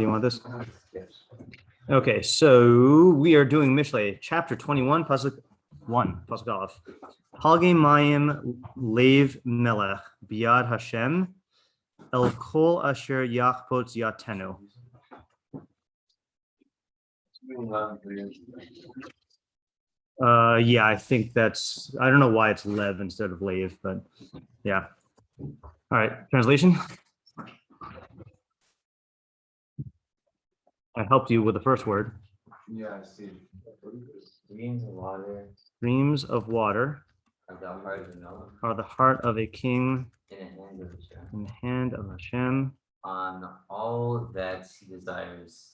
You want this? Yes. Okay, so we are doing Mishlei, chapter 21, pasuk 1, pasuk aleph. Polygamy mayim lev melech biad Hashem el kol asher yachpotz yatenu. Yeah, I think that's, I don't know why it's lev instead of lev, but yeah. All right, translation. I helped you with the first word. Yeah, I see. Streams of water. Streams of water are the heart of a king in the hand of Hashem. On all that he desires,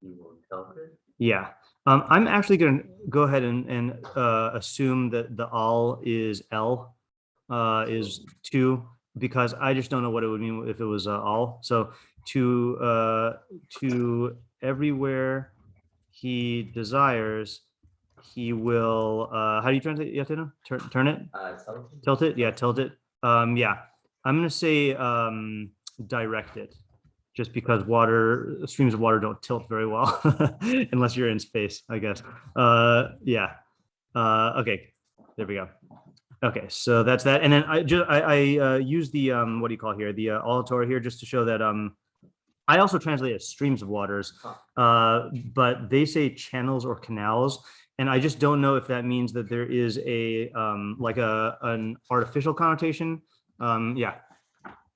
he will tilt it. Yeah. I'm actually going to go ahead and assume that the all is L, is 2, because I just don't know what it would mean if it was all. So to everywhere he desires, he will, how do you translate? You have to know? Turn it? Tilt it? Yeah, tilt it. Yeah, I'm going to say direct it, just because streams of water don't tilt very well unless you're in space, I guess. Yeah. Okay, there we go. Okay, so that's that. And then I use the, what do you call here? The alator here, just to show that I also translate it as streams of waters, but they say channels or canals. And I just don't know if that means that there is a like an artificial connotation. Yeah.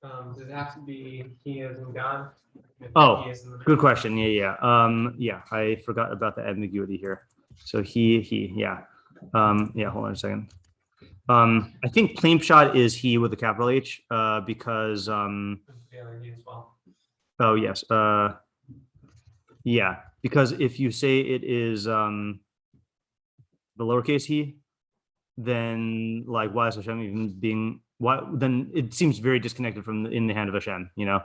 Does it have to be he is in God? Oh, good question. Yeah. Yeah, I forgot about the ambiguity here. So he, yeah. Yeah, hold on a second. I think claim shot is he with a capital H, because oh yes. Yeah, because if you say it is the lowercase he, then like why is Hashem even being, why then it seems very disconnected from in the hand of Hashem, you know.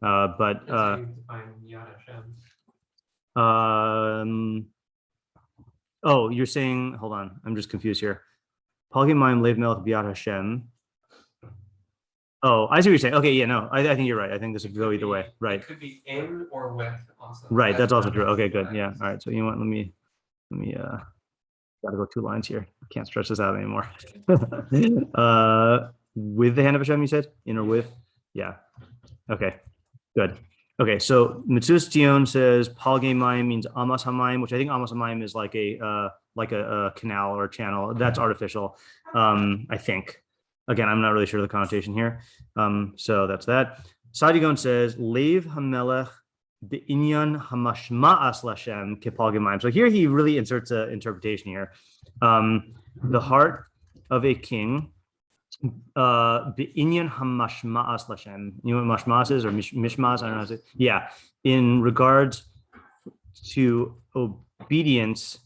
But oh, you're saying, hold on, I'm just confused here. Polygamy mayim lev melech biad Hashem. Oh, I see what you're saying. Okay, yeah, no, I think you're right. I think this would go either way. Right. It could be in or with also. Right, that's also true. Okay, good. Yeah. All right. So you know what? Let me gotta go 2 lines here. Can't stretch this out anymore. With the hand of Hashem, you said? In or with? Yeah. Okay, good. Okay, so Mitzus Tion says polygamy mayim means amas hamayim, which I think amas hamayim is like a canal or a channel. That's artificial, I think. Again, I'm not really sure of the connotation here. So that's that. Sadigon says lev hamelech be'inyan hamashma'as lashem kepolygamy mayim. So here he really inserts an interpretation here. The heart of a king, be'inyan hamashma'as lashem. You know what mashma'as is, or mishmas? I don't know how to say. Yeah, in regards to obedience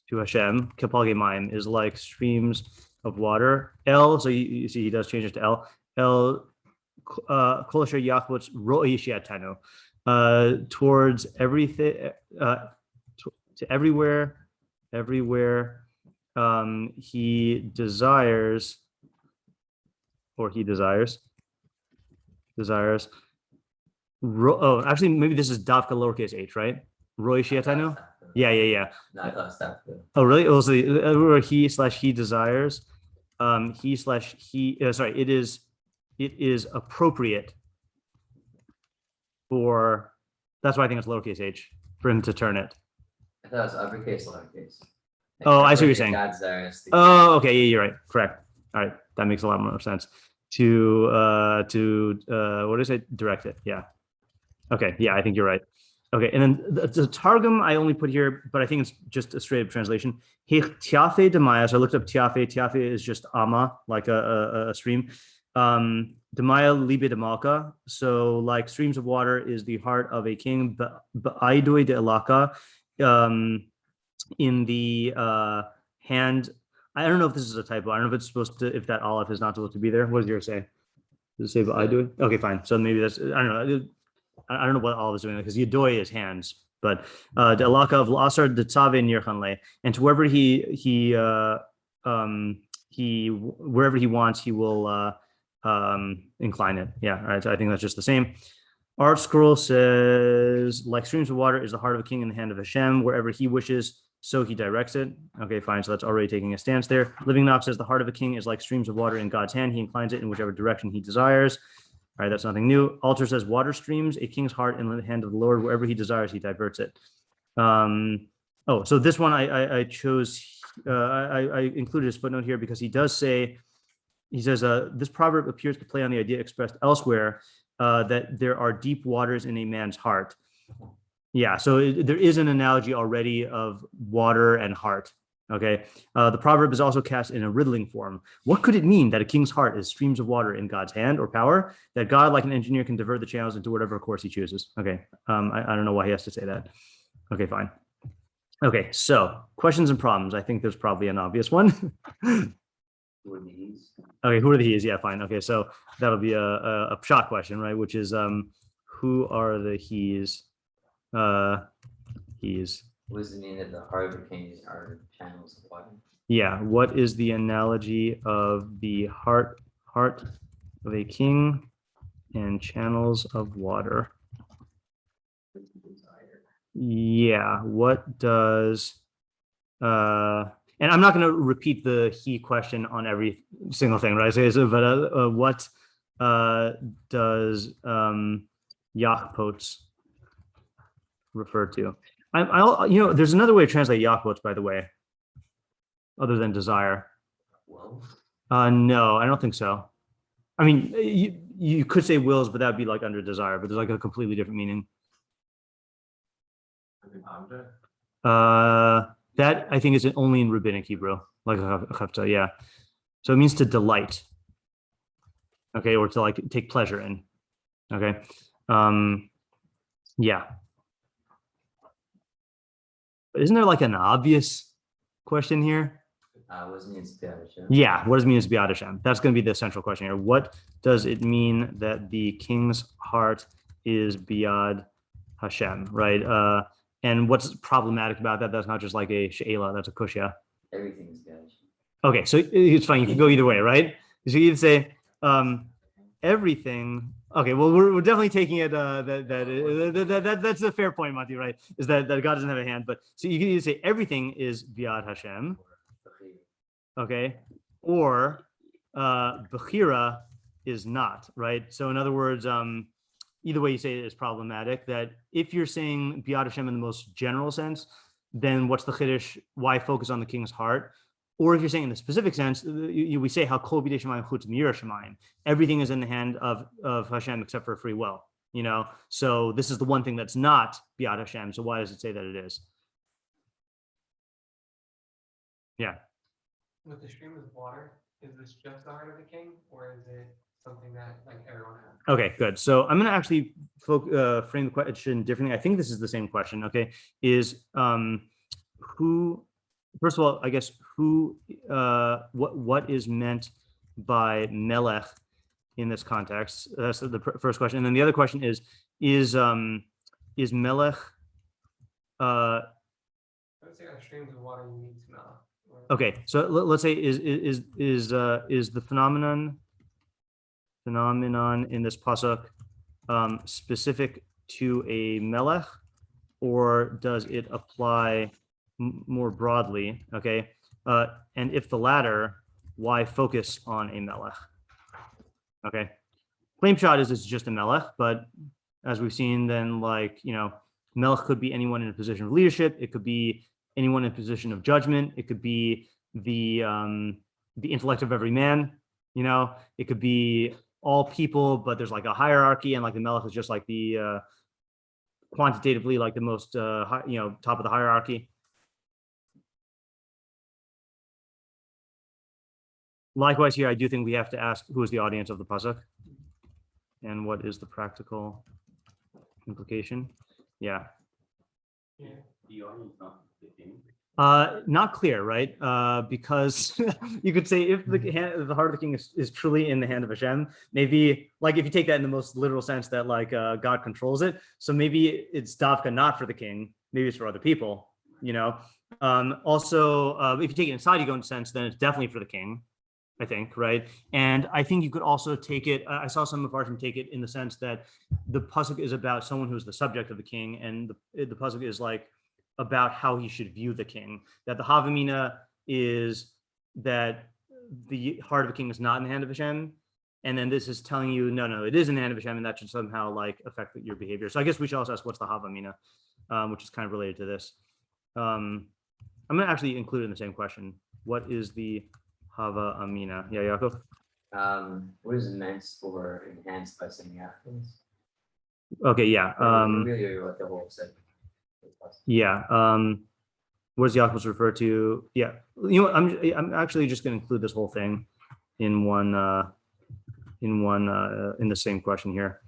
to Hashem, kepolygamy mayim is like streams of water. L, so you see he does change it to L. L kol asher yachpotz yatenu, towards everything, to everywhere he desires, or he desires. Oh, actually, maybe this is dafka lowercase h, right? Roy shiatanu. Yeah. Oh, really? Also, he/he desires. Sorry, it is appropriate for, that's why I think it's lowercase h, for him to turn it. I thought it was uppercase, lowercase. Oh, I see what you're saying. Oh, okay, yeah, you're right. Correct. All right, that makes a lot more sense. To what is it? Direct it. Yeah. Okay. Yeah, I think you're right. Okay, and then the Targum I only put here, but I think it's just a straight up translation. Tiafe demaya. So I looked up tiafe. Tiafe is just ama, like a stream. Demaya libe de malka. So like streams of water is the heart of a king. But aidoi de elaka, in the hand. I don't know if this is a typo. I don't know if it's supposed to, if that aleph is not supposed to be there. What does yours say? Does it say aidoi? Okay, fine. So maybe that's, I don't know. I don't know what all is doing, because Yadoi is hands, but the alaka of Lasar de Tzave Nirchanle, and to wherever he wherever he wants, he will incline it. Yeah, all right, so I think that's just the same. Art Scroll says, like streams of water is the heart of a king in the hand of Hashem. Wherever he wishes, so he directs it. Okay, fine. So that's already taking a stance there. Living Knox says the heart of a king is like streams of water in God's hand. He inclines it in whichever direction he desires. All right, that's nothing new. Alter says water streams, a king's heart in the hand of the Lord. Wherever he desires, he diverts it. Oh, so this one I chose, I included his footnote here because he does say, he says, this proverb appears to play on the idea expressed elsewhere that there are deep waters in a man's heart. Yeah, so there is an analogy already of water and heart. Okay, the proverb is also cast in a riddling form. What could it mean that a king's heart is streams of water in God's hand or power? That God, like an engineer, can divert the channels into whatever course he chooses. Okay, I don't know why he has to say that. Okay, fine. Okay, so questions and problems. I think there's probably an obvious one. Who are these? Okay, who are the he's? Yeah, fine. Okay, so that'll be a shot question, right? Which is who are the he's? He's. What does it mean that the heart of the king are channels of water? Yeah, what is the analogy of the heart of a king and channels of water? Yeah, what does and I'm not going to repeat the he question on every single thing, right? So but what does Yachpots refer to? I there's another way to translate Yachpots, by the way, other than desire. Well, No, I don't think so. I mean, you could say wills, but that'd be like under desire, but there's like a completely different meaning. That I think is only in rabbinic Hebrew, like a chavta, yeah. So it means to delight, okay, or to like take pleasure in, okay. Yeah. But isn't there like an obvious question here? what does it mean to be Hashem? Yeah, what does it mean to be Hashem? That's going to be the central question here. What does it mean that the king's heart is biad Hashem, right? And what's problematic about that? That's not just like a she'ela, that's a kushya. Everything is God. Okay, so it's fine. You can go either way, right? So you either say everything. Okay, well, we're definitely taking it that's a fair point, Mati, right? Is that God doesn't have a hand, but so you can either say everything is biad Hashem, okay, or bechirah is not, right? So in other words, either way you say it is problematic. That if you're saying biad Hashem in the most general sense, then what's the chiddush? Why focus on the king's heart? Or if you're saying in the specific sense, we say how kol b'dei shemayim chutz mi'ira shemayim. Everything is in the hand of Hashem except for free will. So this is the one thing that's not biad Hashem. So why does it say that it is? Yeah. With the stream of water, is this just the heart of the king, or is it something that like everyone has? Okay, good. So I'm going to actually frame the question differently. I think this is the same question. Okay, is who? First of all, I guess who? What is meant by melech in this context? That's the first question. And then the other question is melech? I would say streams of water you need to melech. Okay, so let's say is the phenomenon in this pasuk specific to a melech, or does it apply more broadly? Okay, and if the latter, why focus on a melech? Okay, plain shot is it's just a melech, but as we've seen, then melech could be anyone in a position of leadership. It could be anyone in a position of judgment. It could be the intellect of every man. It could be all people, but there's like a hierarchy, and like the melech is just like the quantitatively like the most top of the hierarchy. Likewise here, I do think we have to ask who is the audience of the pasuk, and what is the practical implication? Yeah. The audience not the king. Not clear, right? Because you could say if the heart of the king is truly in the hand of Hashem, maybe like if you take that in the most literal sense that like God controls it, so maybe it's davka not for the king, maybe it's for other people. Also, if you take it in Sadigon sense, then it's definitely for the king. I think, right? And I think you could also take it, I saw some meforshim take it in the sense that the pasuk is about someone who's the subject of the king, and the pasuk is like about how he should view the king. That the havamina is that the heart of a king is not in the hand of Hashem, and then this is telling you, no, it is in the hand of Hashem, and that should somehow like affect your behavior. So I guess we should also ask what's the havamina, which is kind of related to this. I'm going to actually include it in the same question. What is the Hava Amina? Yeah, Yaakov? What is meant for enhanced by saying afterwards? Okay, yeah. Really what the whole segment. Yeah. What does Yaakov refer to? Yeah. You know what? I'm actually just going to include this whole thing in one in the same question here.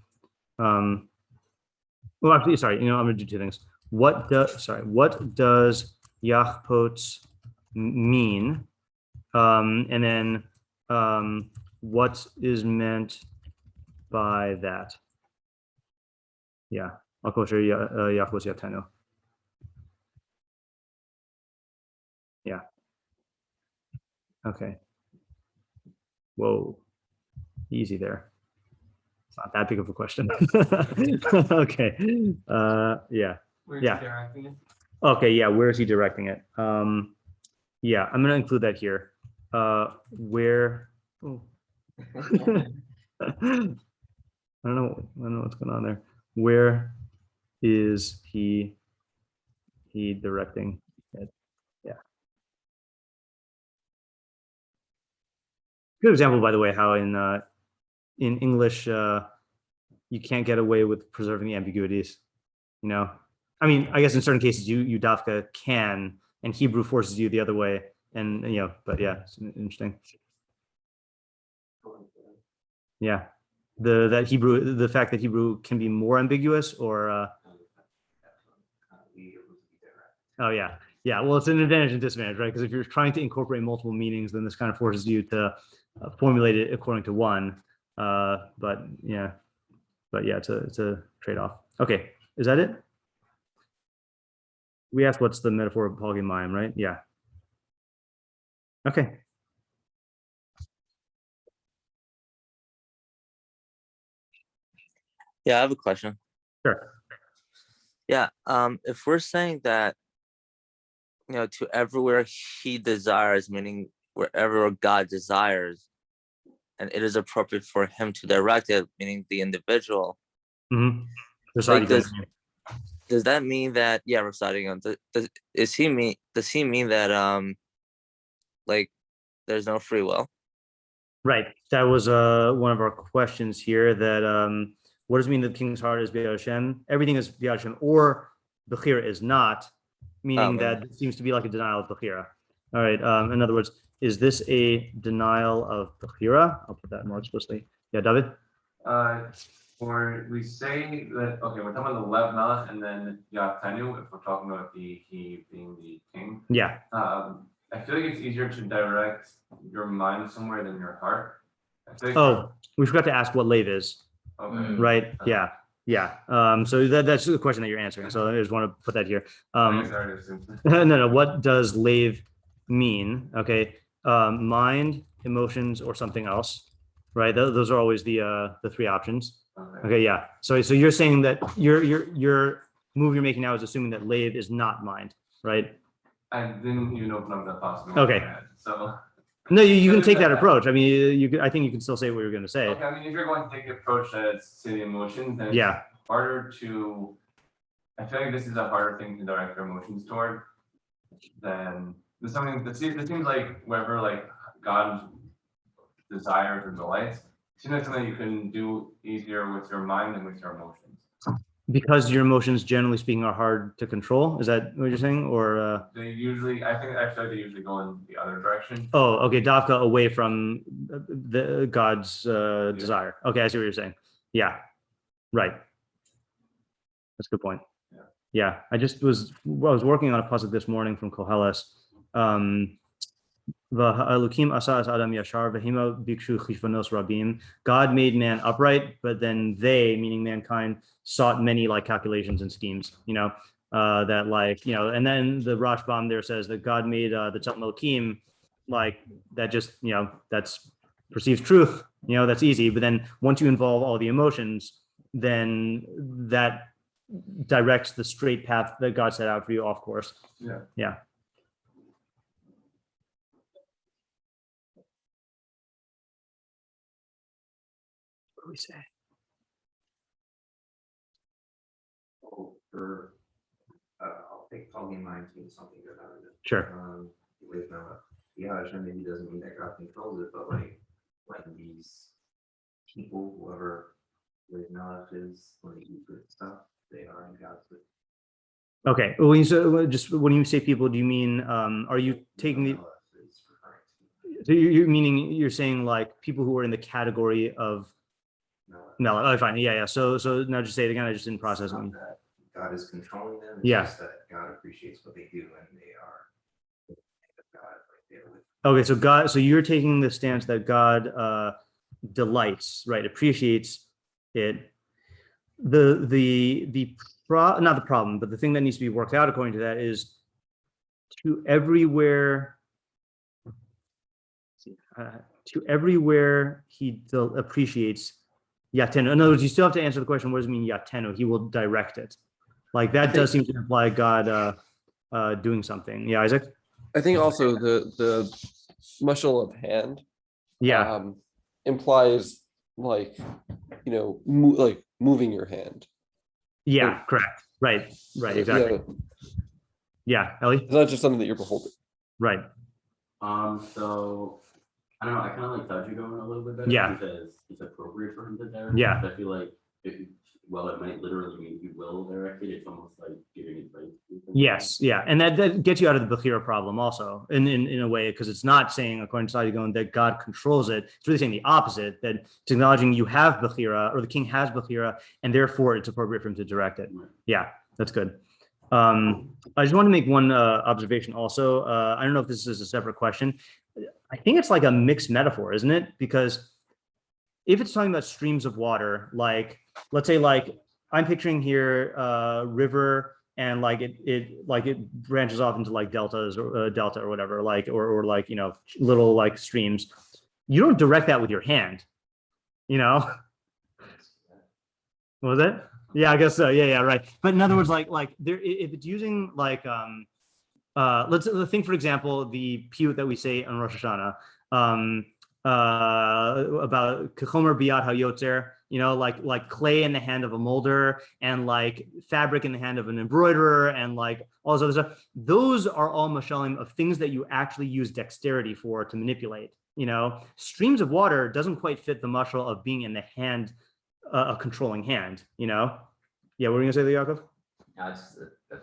Well, actually, sorry. You know, I'm going to do two things. What does Yachpot mean? And then what is meant by that? Yeah, I'll go show you Yachpot Yatenu. Yeah. Okay. Whoa, easy there. It's not that big of a question. Okay. Yeah. Where's Yeah. directing it? Okay, yeah, where is he directing it? Yeah, I'm gonna include that here. Where oh. I don't know what's going on there. Where is he directing it? Yeah. Good example, by the way, how in English you can't get away with preserving the ambiguities. You know, I mean, I guess in certain cases you dafka can, and Hebrew forces you the other way, and you know, but yeah, it's interesting. Yeah, the fact that Hebrew can be more ambiguous, or oh yeah, well, it's an advantage and disadvantage, right? Because if you're trying to incorporate multiple meanings, then this kind of forces you to formulate it according to one. But yeah, it's a trade-off. Okay, is that it? We asked what's the metaphor of polygamy, right? Yeah. Okay. Yeah, I have a question. Sure. Yeah, if we're saying that, you know, to everywhere he desires, meaning wherever God desires, and it is appropriate for him to direct it, meaning the individual. Mm-hmm. Like, does that mean that, yeah, reciting on, does he mean that like there's no free will? Right. That was one of our questions here. That what does it mean that the king's heart is B'yad Hashem? Everything is B'yad Hashem, or bechirah is not, meaning that it seems to be like a denial of bechirah. All right. In other words, is this a denial of bechirah? I'll put that more explicitly. Yeah, David? Or we say that, okay, we're talking about the Lev Melech and then Yatenu, if we're talking about he being the king. Yeah. I feel like it's easier to direct your mind somewhere than your heart. Oh, we forgot to ask what Lev is. Okay. Right. Yeah. So that's the question that you're answering. So I just want to put that here. No. What does Lev mean? Okay. Mind, emotions, or something else. Right. Those are always the three options. Okay. Yeah. So you're saying that your move you're making now is assuming that Lev is not mind, right? I didn't even open up that possibility. Okay. So. No, you can take that approach. I mean, I think you can still say what you're going to say. Okay. I mean, if you're going to take the approach that's to the emotions, then yeah, it's harder to. I feel like this is a harder thing to direct your emotions toward than there's something that seems like wherever like God desires or delights. It seems like something you can do easier with your mind than with your emotions. Because your emotions, generally speaking, are hard to control. Is that what you're saying, or? They usually, I feel like they usually go in the other direction. Oh, okay, dafka away from the God's desire. Okay, I see what you're saying. Yeah, right. That's a good point. Yeah, I was working on a pasuk this morning from Koheles. God made man upright, but then they, meaning mankind, sought many like calculations and schemes. You know, that like, you know, and then the Rashbam there says that God made the Tzat Melkim like that just, that's perceived truth, that's easy. But then once you involve all the emotions, then that directs the straight path that God set out for you off course. Yeah. What do we say? I'll get mine to something good out of it. Sure. With Hashem maybe doesn't mean that God controls it, but like when these people, whoever with knowledge is, when they do good stuff, they are in God's good. Okay. Well, when you say people, do you mean are you taking the? So you're meaning you're saying like people who are in the category of no, oh, fine, yeah. So now just say it again. I just didn't process it. God is controlling them. It's Yeah. just that God appreciates what they do, and they are God right there with. Okay, so you're taking the stance that God delights, right? Appreciates it. Not the problem, but the thing that needs to be worked out according to that is to everywhere he appreciates yatenu. In other words, you still have to answer the question, what does it mean yatenu? He will direct it. Like that does seem to imply God doing something. Yeah, Isaac? I think also the mushal of hand implies like, like moving your hand. Yeah, correct. Right, exactly. Yeah, Ellie? It's not just something that you're beholding. Right. So I don't know, I kind of like thought you going a little bit better because it's appropriate for him to direct. Yeah. I feel like it might literally mean he will direct it. It's almost like giving advice. Yes, yeah. And that gets you out of the bechirah problem also in a way, because it's not saying, according to Sadigon, that God controls it. It's really saying the opposite, that it's acknowledging you have bechirah, or the king has bechirah, and therefore it's appropriate for him to direct it. Right. Yeah, that's good. I just want to make one observation also. I don't know if this is a separate question. I think it's like a mixed metaphor, isn't it? Because if it's talking about streams of water, like, let's say, like, I'm picturing here river, and like it branches off into like deltas or delta or whatever, like, or like, little like streams. You don't direct that with your hand, What was it? Yeah, I guess so. Yeah, right. But in other words, like there, if it's using like, let's think, for example, the piyut that we say on Rosh Hashanah, about kechomer biyad hayotzer, like clay in the hand of a molder, and like fabric in the hand of an embroiderer, and like all this other stuff. Those are all mashalim of things that you actually use dexterity for to manipulate. Streams of water doesn't quite fit the mashal of being in the hand, a controlling hand. Yeah, what were you gonna say, Yaakov? That's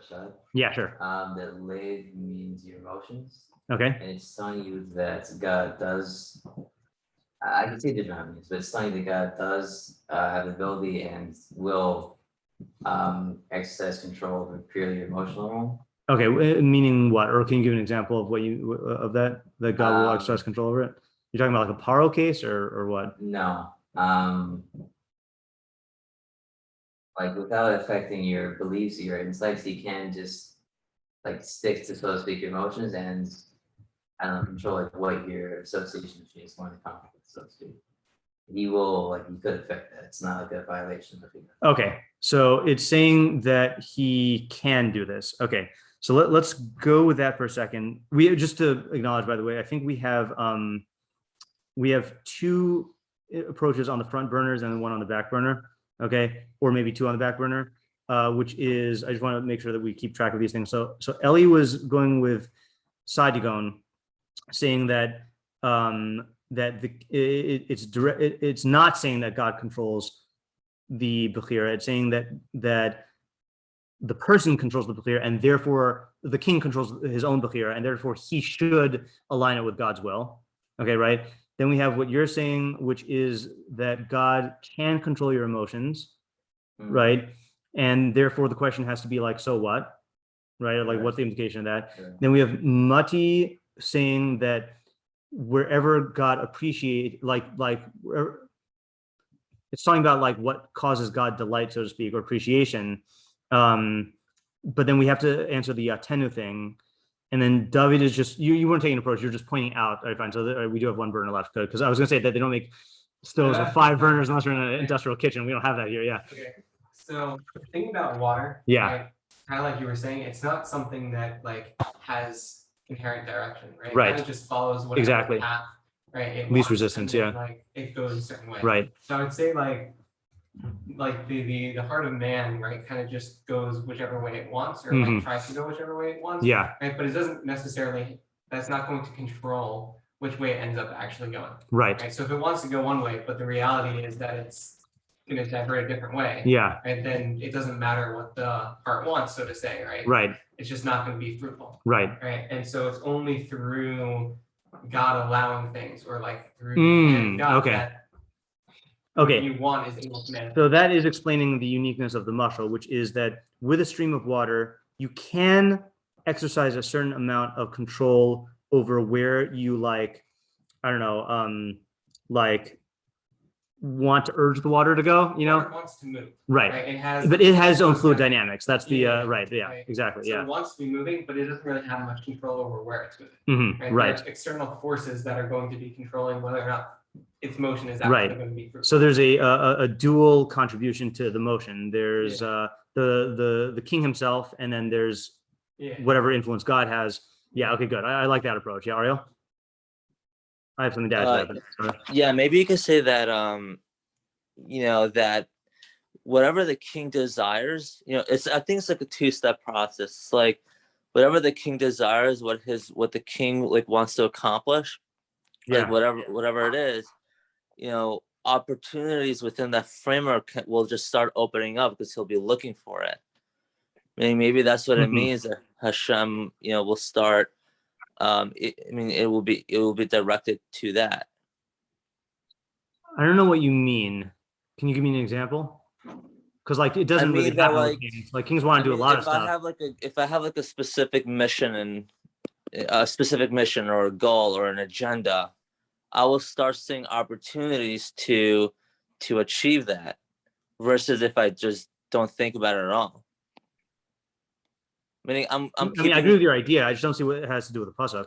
shot. Yeah, sure. The lid means your emotions. Okay. And it's telling you that God does. I can say different means, but it's telling you that God does have the ability and will exercise control of purely your emotional realm. Okay, meaning what? Or can you give an example of what that God will exercise control over it? You're talking about like a paro case or what? No. Like without affecting your beliefs or your insights, you can just like stick to, so to speak, your emotions and control like what your association is going to conflict, so to speak. You could affect that. It's not like a violation of it. Okay, so it's saying that he can do this. Okay, so let's go with that for a second. We just to acknowledge, by the way, I think we have two approaches on the front burners and one on the back burner. Okay, or maybe two on the back burner, which is, I just want to make sure that we keep track of these things. So Ellie was going with Sadigon, saying that it's not saying that God controls the bechirah. It's saying that the person controls the bechirah, and therefore the king controls his own bechirah, and therefore he should align it with God's will. Okay, right? Then we have what you're saying, which is that God can control your emotions, right? And therefore the question has to be like, so what? Right? Like, what's the implication of that? Sure. Then we have Mati saying that wherever God appreciate, like it's talking about like what causes God delight, so to speak, or appreciation. But then we have to answer the yatenu thing. And then David is just, you weren't taking an approach, you're just pointing out. All right, fine. So we do have one burner left, good. Because I was going to say that they don't make stoves with 5 burners unless you're in an industrial kitchen. We don't have that here. Yeah. Okay, so thinking about water. Yeah. Right, kind of like you were saying, it's not something that like has inherent direction, right? Right. It kind of just follows whatever Exactly. path, right? It Least wants, resistance, and then, yeah. like it goes a certain way. Right. So I would say like the heart of man, right, kind of just goes whichever way it wants, or like tries to go whichever way it wants. Yeah. Right, but it doesn't necessarily. That's not going to control which way it ends up actually going. Right. Right. So if it wants to go one way, but the reality is that it's going to divert a different way. Yeah. And then it doesn't matter what the heart wants, so to say, right? Right. It's just not going to be fruitful. Right. Right. And so it's only through God allowing things, or like through the hand of God, okay. that what Okay. you want is able to manifest. So that is explaining the uniqueness of the mushel, which is that with a stream of water, you can exercise a certain amount of control over where you like, I don't know, like want to urge the water to go, you know? Water wants to move. Right. It has, But it has its own fluid dynamics. That's the, Yeah, right. Yeah, right. exactly. So Yeah. it wants to be moving, but it doesn't really have much control over where it's moving. Right. Right. There are external forces that are going to be controlling whether or not its motion is actually Right. going to be fruitful. So there's a dual contribution to the motion. There's the king himself, and then there's Yeah. whatever influence God has. Yeah. Okay. Good. I like that approach. Yeah, Ariel. I have something to add to that. But, Yeah, maybe you could say that you know, that whatever the king desires, you know, I think it's like a 2-step process. It's like whatever the king desires, what the king like wants to accomplish, like whatever it is, you know, opportunities within that framework will just start opening up because he'll be looking for it. I mean, maybe that's what it means that Hashem, you know, will start. It will be directed to that. I don't know what you mean. Can you give me an example? Because like it doesn't really happen with kings. Like kings want to do a lot of stuff. If I have like a specific mission and a specific mission or a goal or an agenda, I will start seeing opportunities to achieve that, versus if I just don't think about it at all. Meaning I agree with your idea. I just don't see what it has to do with the pasuk.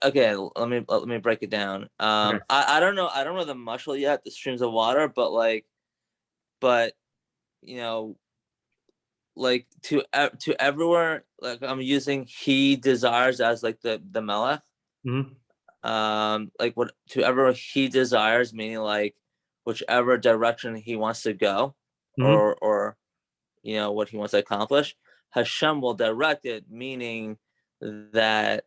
Okay, let me break it down. Okay. I don't know the mushel yet, the streams of water, but you know, like to everywhere, like I'm using he desires as like the melech. Like what to everywhere he desires, meaning like whichever direction he wants to go, or you know what he wants to accomplish, Hashem will direct it, meaning that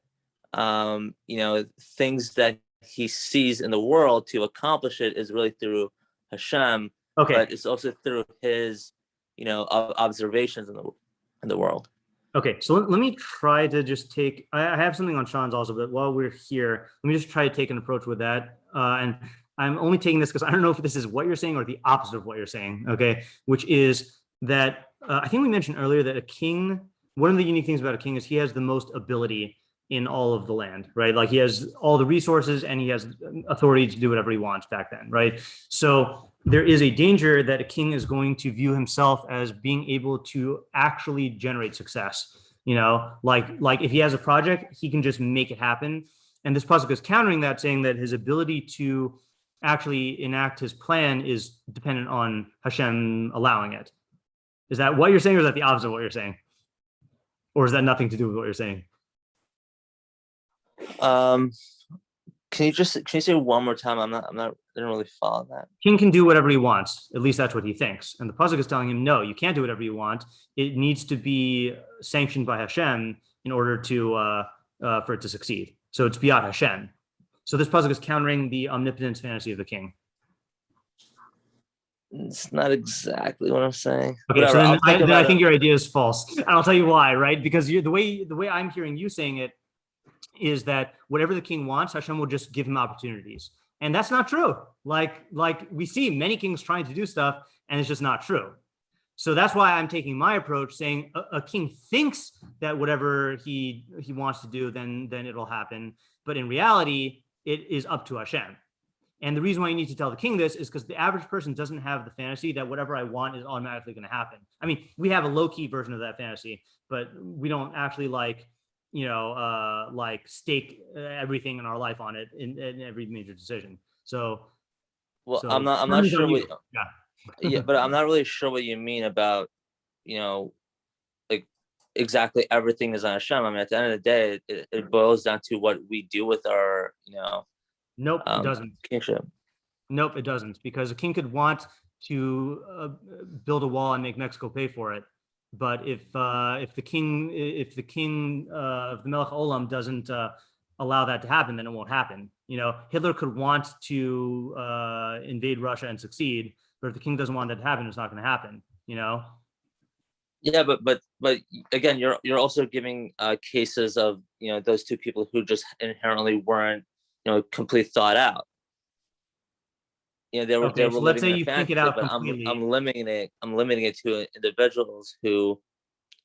you know, things that he sees in the world to accomplish it is really through Hashem. Okay. But it's also through his, you know, observations in the world. Okay, so let me try to just take, I have something on Sean's also, but while we're here, let me just try to take an approach with that. And I'm only taking this because I don't know if this is what you're saying or the opposite of what you're saying, okay? Which is that, I think we mentioned earlier that a king, one of the unique things about a king is he has the most ability in all of the land, right? Like he has all the resources and he has authority to do whatever he wants back then, right? So there is a danger that a king is going to view himself as being able to actually generate success. You know, like if he has a project, he can just make it happen. And this pasuk is countering that, saying that his ability to actually enact his plan is dependent on Hashem allowing it. Is that what you're saying, or is that the opposite of what you're saying? Or is that nothing to do with what you're saying? Can you say one more time? I didn't really follow that. King can do whatever he wants. At least that's what he thinks. And the pasuk is telling him, no, you can't do whatever you want. It needs to be sanctioned by Hashem in order to for it to succeed. So it's beyond Hashem. So this pasuk is countering the omnipotence fantasy of the king. It's not exactly what I'm saying. Okay, Whatever, so then I think it. your idea is false. And I'll tell you why, right? Because the way I'm hearing you saying it is that whatever the king wants, Hashem will just give him opportunities. And that's not true. Like we see many kings trying to do stuff, and it's just not true. So that's why I'm taking my approach, saying a king thinks that whatever he wants to do, then it'll happen. But in reality, it is up to Hashem. And the reason why you need to tell the king this is because the average person doesn't have the fantasy that whatever I want is automatically going to happen. I mean, we have a low-key version of that fantasy, but we don't actually like stake everything in our life on it in every major decision. So, Well, so I'm not determines on sure you. what, Yeah. yeah, but I'm not really sure what you mean about, like exactly everything is on Hashem. I mean, at the end of the day, it boils down to what we do with our, Nope, it doesn't. kingship. Nope, it doesn't, because a king could want to build a wall and make Mexico pay for it, but if the king of the Melech Olam doesn't allow that to happen, then it won't happen. Hitler could want to invade Russia and succeed, but if the king doesn't want that to happen, it's not going to happen. Yeah, but again, you're also giving cases of those two people who just inherently weren't complete thought out. They were Okay, so let's say living in a you think it fantasy, out but completely. I'm limiting it to individuals who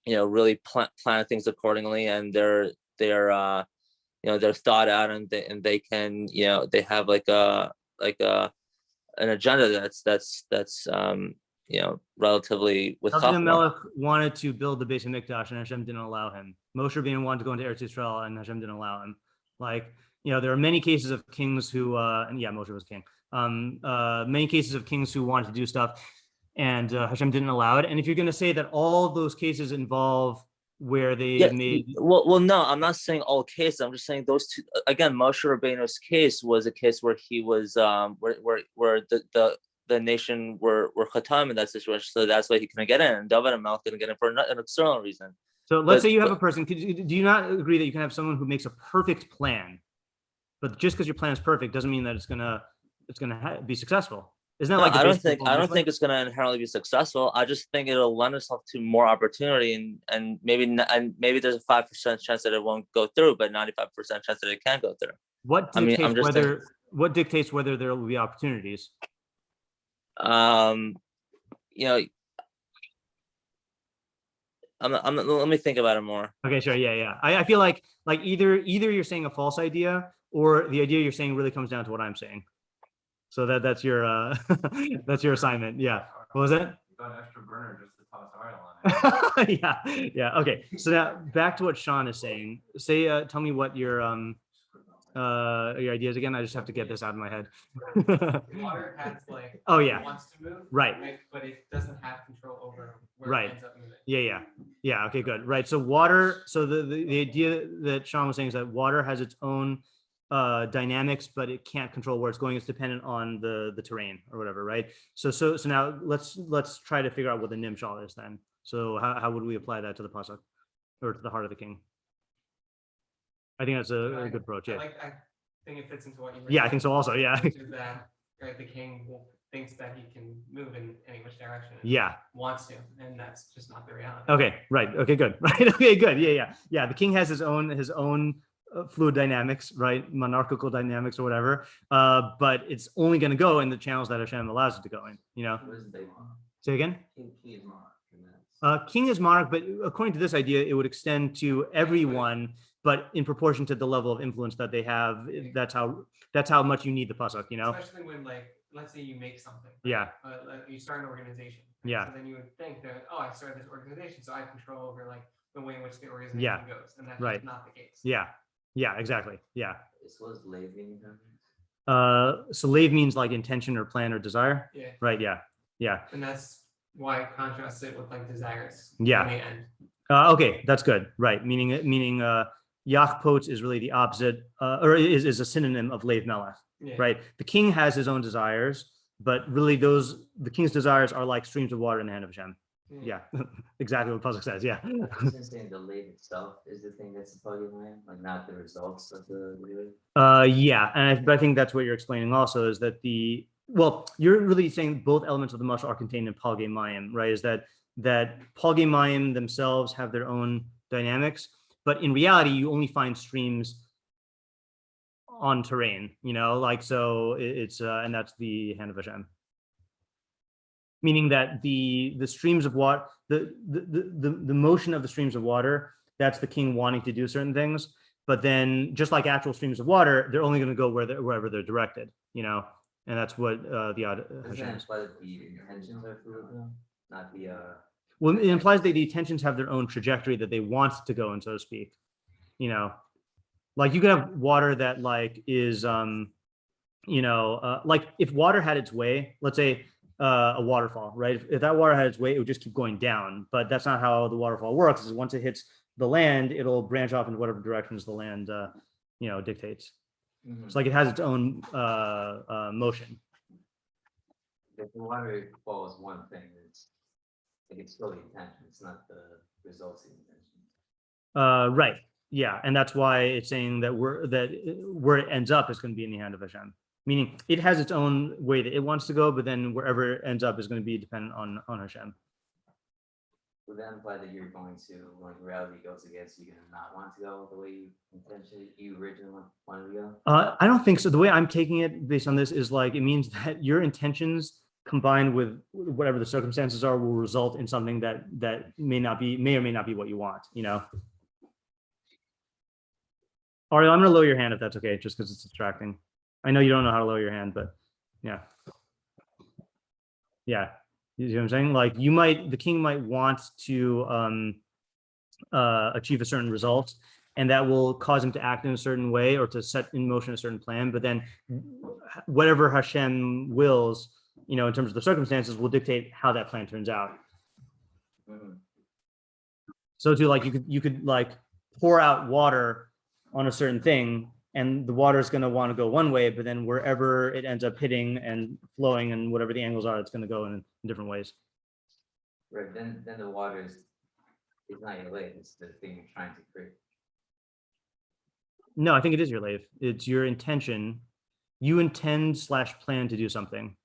really plan things accordingly, and they're they're thought out, and they can they have like an agenda that's relatively with David chachma. Melech wanted to build the base of Mikdash, and Hashem didn't allow him. Moshe Rabbeinu wanted to go into Eretz Yisrael, and Hashem didn't allow him. There are many cases of kings who, and yeah, Moshe was king. Many cases of kings who wanted to do stuff, and Hashem didn't allow it. And if you're going to say that all those cases involve where they made, well, no, I'm not saying all cases. I'm just saying those two. Again, Moshe Rabbeinu's case was a case where he was, where the nation were chatam in that situation, so that's why he couldn't get in. And David and Melech didn't get in for an external reason. So let's say you have a person. Do you not agree that you can have someone who makes a perfect plan, but just because your plan is perfect doesn't mean that it's gonna be successsual? Isn't that like I don't think it's gonna inherently be successful. I just think it'll lend itself to more opportunity, and maybe there's a 5% chance that it won't go through, but 95% chance that it can go through. What dictates whether there will be opportunities? Let me think about it more. Okay, sure. Yeah. I feel like either you're saying a false idea, or the idea you're saying really comes down to what I'm saying. So that's your that's your assignment. Yeah. What was that? You got an extra burner just to toss oil on it. Yeah. Okay. So now back to what Sean is saying. Tell me what your ideas again. I just have to get this out of my head. Water has oh yeah, wants to move, right, but it doesn't have control over where right. it ends up moving. Yeah. Okay, good. Right. So water. So the idea that Sean was saying is that water has its own dynamics, but it can't control where it's going. It's dependent on the terrain or whatever, right? So now let's try to figure out what the nimshal is then. So how would we apply that to the pasuk or to the heart of the king? I think that's a good approach. Yeah. I think it fits into what you were saying. I think so also. Yeah. Which is that the king thinks that he can move in any which direction. Wants to, and that's just not the reality. Okay. Right. Okay. Good. Right. Okay. Good. Yeah. The king has his own fluid dynamics, right? Monarchical dynamics or whatever. But it's only going to go in the channels that Hashem allows it to go in. Say again. King is monarch. King is monarch, but according to this idea, it would extend to everyone, but in proportion to the level of influence that they have. That's how much you need the pasuk, Especially when, let's say you make something. Yeah. You start an organization. Right? Yeah. So then you would think that, I started this organization, so I have control over the way in which the organization goes, and that's just not the case. Yeah. Exactly. Yeah. So what does lave mean? So lave means like intention or plan or desire. Yeah. Right. Yeah. And that's why I contrast it with desires. Yeah. In the end. Okay, that's good. Right. Meaning Yachpot is really the opposite, or is a synonym of Lev Melech. Yeah. Right. The king has his own desires, but really the king's desires are like streams of water in the hand of Hashem. Yeah. Exactly what pasuk says. Yeah. Isn't saying the lave itself is the thing that's the polygamy, not the results of the Yeah, and I think that's what you're explaining also, is that you're really saying both elements of the mashal are contained in polygamy, right? Is that polygamy themselves have their own dynamics, but in reality you only find streams on terrain, so it's and that's the hand of Hashem. Meaning that the streams of water, the motion of the streams of water, that's the king wanting to do certain things. But then, just like actual streams of water, they're only going to go wherever they're directed, and that's what the Hashem. Imply that the intentions are fluid, not the. Well, it implies that the intentions have their own trajectory that they want to go in, so to speak. you know, like you could have water that like is, like if water had its way, let's say a waterfall, right? If that water had its way, it would just keep going down, but that's not how the waterfall works. Is once it hits the land, it'll branch off in whatever directions the land, dictates. It's like it has its own motion. If the water falls one thing, it's like it's still the intention, it's not the results of the intention. Right. Yeah, and that's why it's saying that where it ends up is going to be in the hand of Hashem. Meaning it has its own way that it wants to go, but then wherever it ends up is going to be dependent on Hashem. Would that imply that you're going to, when reality goes against you, you're gonna not want to go the way you originally wanted to go? I don't think so. The way I'm taking it based on this is like, it means that your intentions combined with whatever the circumstances are will result in something that may or may not be what you want, Ariel, I'm going to lower your hand if that's okay, just because it's distracting. I know you don't know how to lower your hand, but yeah. Yeah. You see what I'm saying? Like the king might want to achieve a certain result, and that will cause him to act in a certain way or to set in motion a certain plan. But then whatever Hashem wills, in terms of the circumstances, will dictate how that plan turns out. So too, like you could like pour out water on a certain thing, and the water is going to want to go one way, but then wherever it ends up hitting and flowing and whatever the angles are, it's going to go in different ways. Right, then the water is not your lake, it's the thing you're trying to create. No, I think it is your lave. It's your intention. You intend/plan to do something.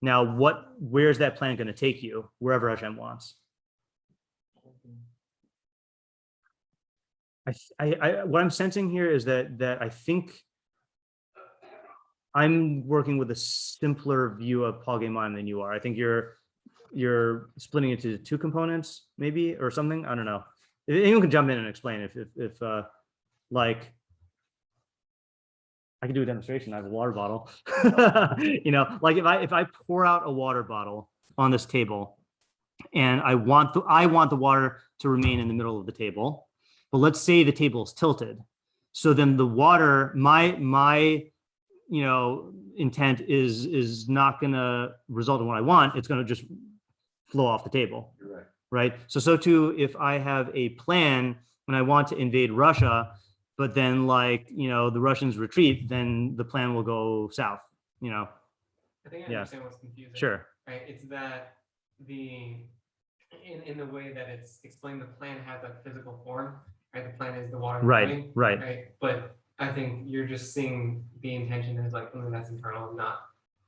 Now, where's that plan going to take you? Wherever Hashem wants. What I'm sensing here is that I think I'm working with a simpler view of polygamy than you are. I think you're splitting it into two components, maybe, or something. I don't know. Anyone can jump in and explain if like I can do a demonstration. I have a water bottle. Like if I pour out a water bottle on this table, and I want the water to remain in the middle of the table. But let's say the table is tilted. So then the water, my intent is not going to result in what I want. It's going to just flow off the table. Right. Right. So too, if I have a plan and I want to invade Russia, but then the Russians retreat, then the plan will go south. I think I understand what's confusing. Sure. Right. It's that in the way that it's explained, the plan has a physical form. Right, the plan is the water. Right. But I think you're just seeing the intention as like something that's internal, not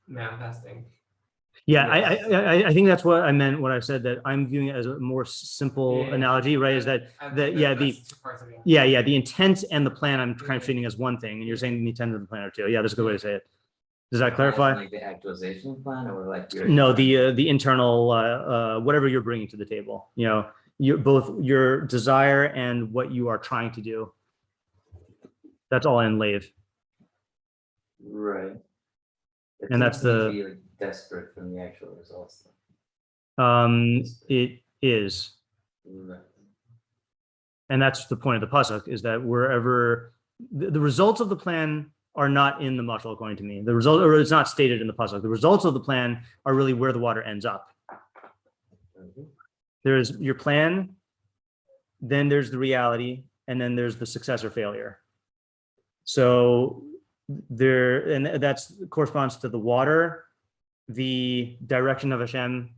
manifesting. Yeah, I think that's what I meant when I said that I'm viewing it as a more simple analogy, right? Is that the intent and the plan I'm kind of treating as one thing, and you're saying the intent and the plan are two. Yeah, that's a good way to say it. Does that clarify? Like the actualization plan, or like No, the internal whatever you're bringing to the table. Both your desire and what you are trying to do. That's all in lave. Right. And that's be like desperate from the actual results. It is. Right. And that's the point of the pasuk, is that wherever the results of the plan are not in the mashal, according to me. The result, or it's not stated in the pasuk. The results of the plan are really where the water ends up. There's your plan, then there's the reality, and then there's the success or failure. So that corresponds to the water, the direction of Hashem,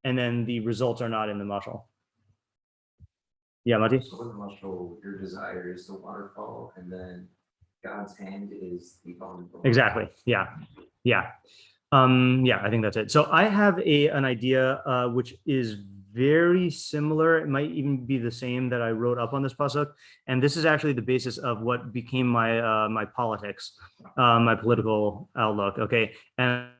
and then the results are not in the mashal. Yeah, Mati? So in the mashal, your desire is the waterfall, and then God's hand is the bone. Exactly. Yeah. I think that's it. So I have an idea which is very similar. It might even be the same that I wrote up on this pasuk, and this is actually the basis of what became my my politics, my political outlook. Okay, and